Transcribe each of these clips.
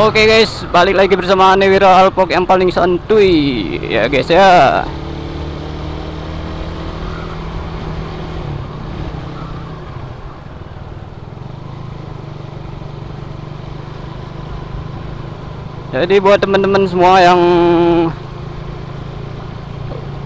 Oke guys, balik lagi bersama Newira Alpok yang paling santuy ya guys ya. Jadi buat teman-teman semua yang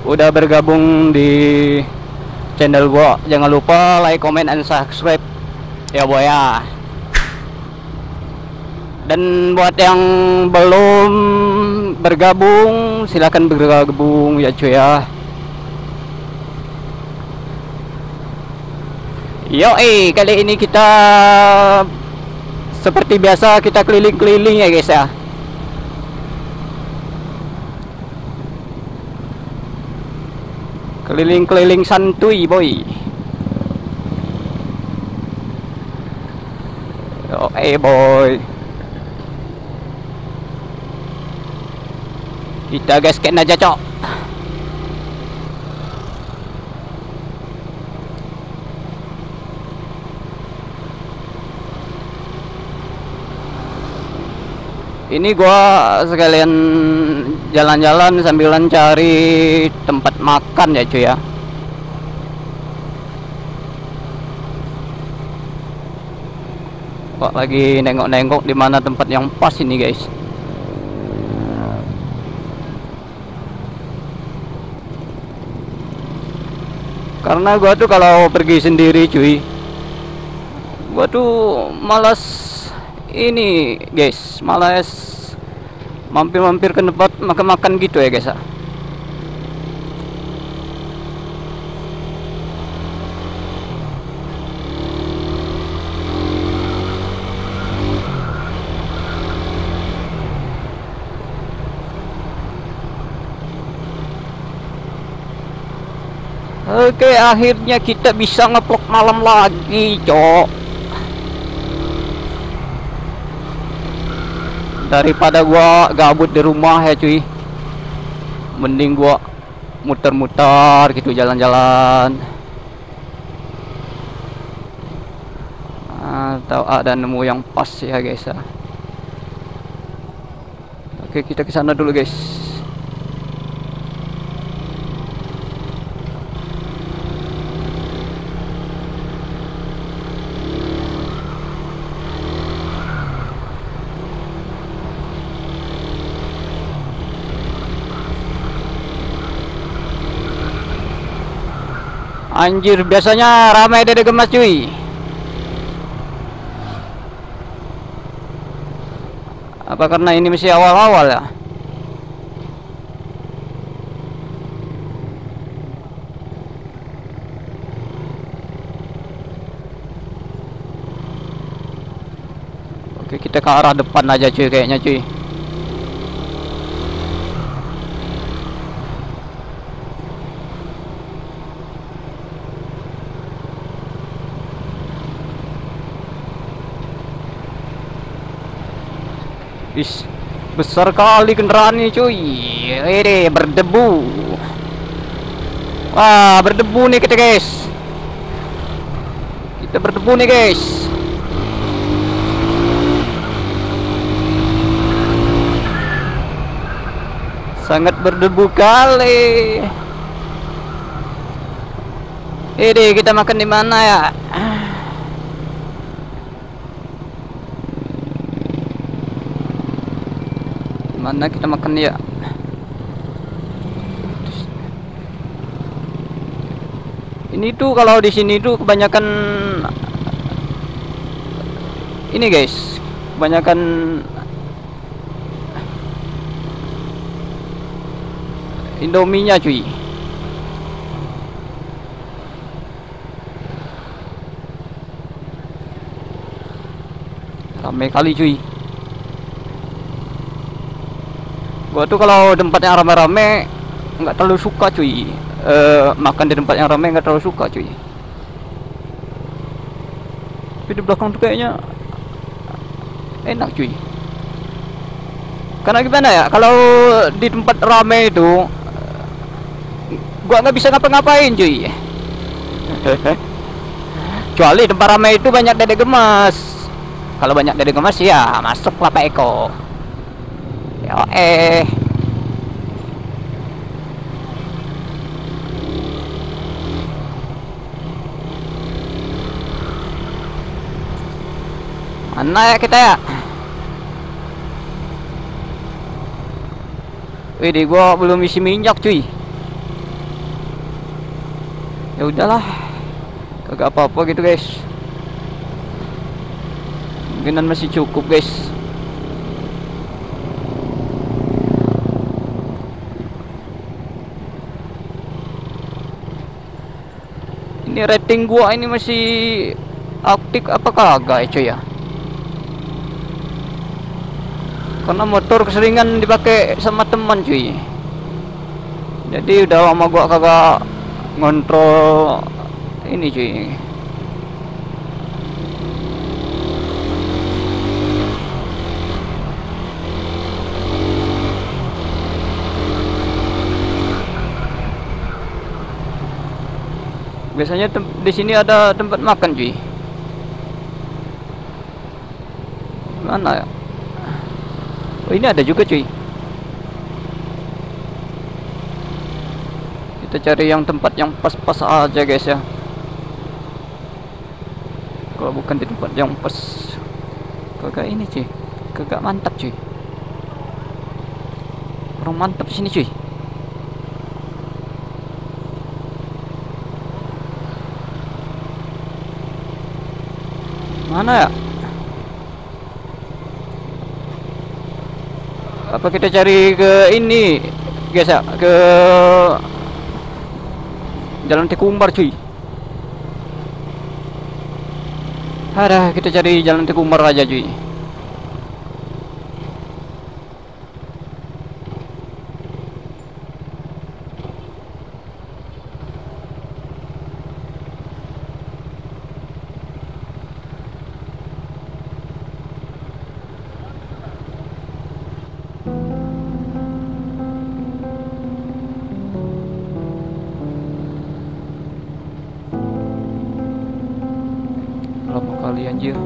udah bergabung di channel gua, jangan lupa like, comment, and subscribe ya boy ya. Dan buat yang belum bergabung, silakan bergabung ya cuy ya. Kali ini kita seperti biasa kita keliling-keliling ya guys ya. Keliling-keliling santuy boy. Boy. Kita gaskan aja cok. Ini gua sekalian jalan-jalan sambilan cari tempat makan ya cuy ya. Kok lagi nengok-nengok di mana tempat yang pas ini guys. Karena gua tuh kalau pergi sendiri cuy, gua tuh malas ini guys, malas mampir-mampir ke tempat makan-makan gitu ya guys ya. Oke, akhirnya kita bisa ngeplok malam lagi cok. Daripada gua gabut di rumah ya cuy, mending gua muter-muter gitu jalan-jalan, atau ada nemu yang pas ya guys ya. Oke, kita ke sana dulu guys. Anjir, biasanya ramai dede gemas cuy. Apa karena ini masih awal-awal ya? Oke, kita ke arah depan aja cuy kayaknya cuy. Besar kali kendaraan ini cuy. Ini berdebu. Wah, berdebu nih kita guys. Kita berdebu nih guys. Sangat berdebu kali. Ini kita makan di mana ya? Mana kita makan ya? Ini tuh kalau di sini tuh kebanyakan ini guys, kebanyakan Indominya cuy. Ramai kali cuy. Gua tuh kalau tempat yang rame-rame nggak terlalu suka cuy. Makan di tempat yang rame nggak terlalu suka cuy. Tapi di belakang tuh kayaknya enak cuy. Karena gimana ya, kalau di tempat rame itu gua nggak bisa ngapa-ngapain cuy. Kecuali tempat rame itu banyak dede gemas. Kalau banyak dede gemas ya masuklah Pak Eko. Ya mana ya kita ya? Wih, gua belum isi minyak cuy. Ya udahlah, kagak apa-apa gitu guys. Mungkinan masih cukup guys. Ini rating gua ini masih aktif apa kagak ya cuy ya? Karena motor keseringan dipakai sama teman cuy. Jadi udah lama gua kagak ngontrol ini cuy. Biasanya di sini ada tempat makan cuy. Mana ya? Oh, ini ada juga cuy. Kita cari yang tempat yang pas-pas aja guys ya. Kalau bukan di tempat yang pas, kagak ini cuy, kagak mantap cuy. Kurang mantap sini cuy. Mana ya? Apa kita cari ke ini guys ya, ke Jalan Tekumbar cuy. Ada, kita cari Jalan Tekumbar aja cuy. Lama kali anjir.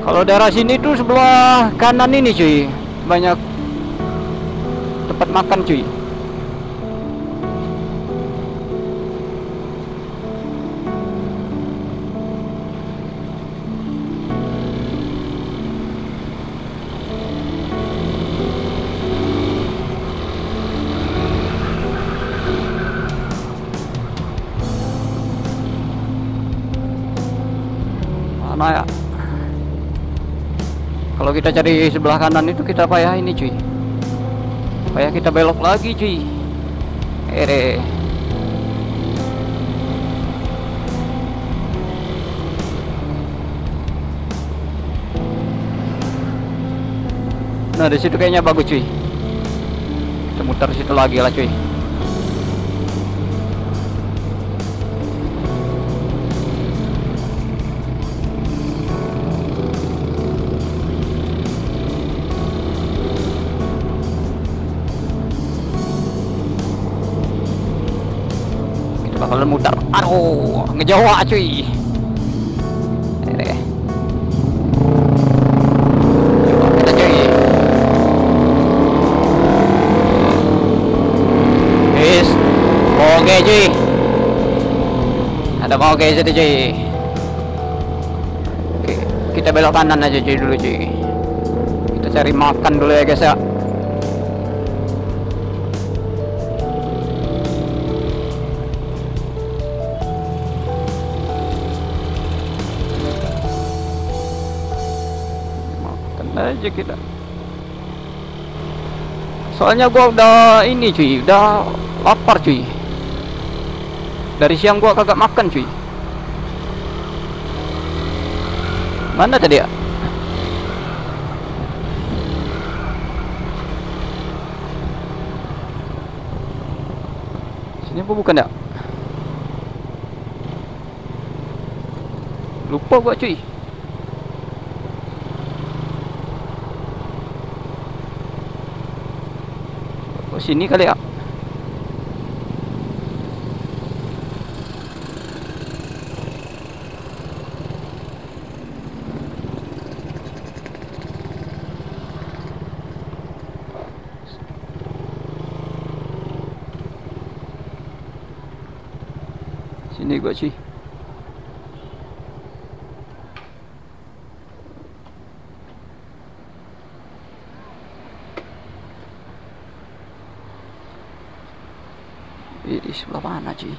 Kalau daerah sini tuh sebelah kanan ini cuy, banyak tempat makan cuy. Mana ya? Kalau kita cari sebelah kanan itu kita payah ini cuy. Payah kita belok lagi cuy. Nah, di situ kayaknya bagus cuy. Kita muter situ lagi lah cuy. Bakalan muter, aduh, ngejawa cuy. Coba kita cuy. Is, oke cuy. Ada oke situ cuy. Oke, kita belok kanan aja cuy dulu cuy. Kita cari makan dulu ya guys ya. Aja kita, soalnya gua udah ini cuy, udah lapar cuy. Dari siang gua kagak makan cuy. Mana tadi ya? Sini apa bukan ya? Lupa gua cuy. Oh, sini kali ya. Sini gua sih. Di sebelah mana sih?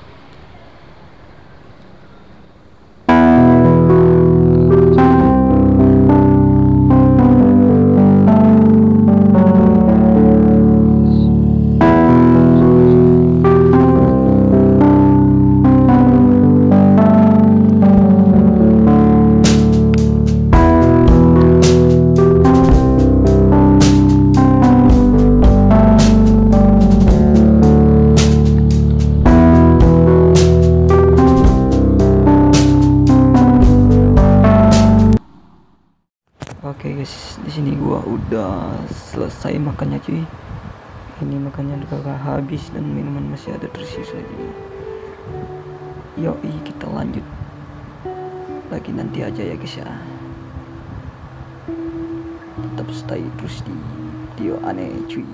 Oke guys, di sini gua udah selesai makannya cuy. Ini makannya udah habis dan minuman masih ada tersisa jadi. Yoi, kita lanjut lagi nanti aja ya guys ya. Tetap stay terus di video aneh cuy.